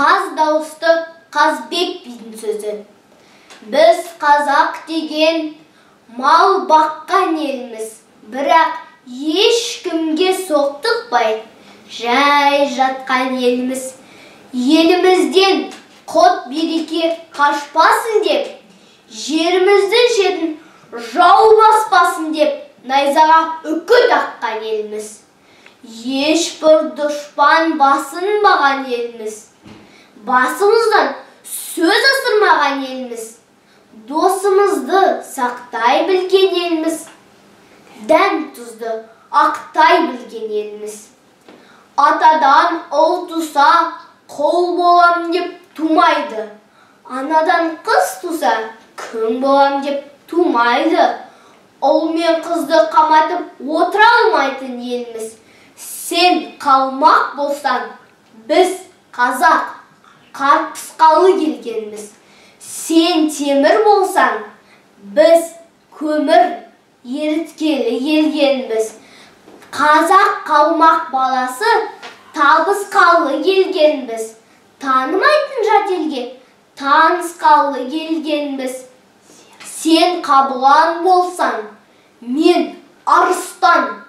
Қаз дауысты Қазбек бидің сөзі. Біз қазақ деген мал баққан елміз, бірақ ешкімге соқтықпай жай жатқан елміз. Елімізден құт береке қашпасын деп, жеріміздің шетін жау баспасын деп, найзаға үкі таққан елміз. Ешбір дұшпан басынбаған елміз. Басымыздан сөз асырмаған елміз. Досымызды сақтай білген елміз. Дәм тұзды ақтай білген елміз. Атадан ұл туса, қол болам деп тумайды. Анадан қыз туса, күң болам деп тумайды. Ұл мен қызды қаматып отыра алмайтын елміз. Сен қалмақ болсан, біз қазақ қарпысқалы келгенбіз. Сен темір болсан, біз көмір еріткелі келгенбіз. Қазақ қалмақ баласы табысқалы келгенбіз. Танымайтын жат елге танысқалы келгенбіз. Сен Қабылан болсан, мен Арыстан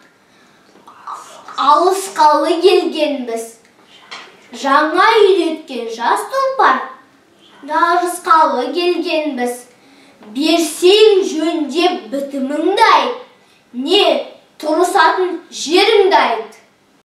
алысқалы келгенбіз. Жаңа үйреткен жас тұлпар жарысқалы келгенбіз. Берсең жөндеп бітіміңді айт, не тұрысатын жеріңді айт.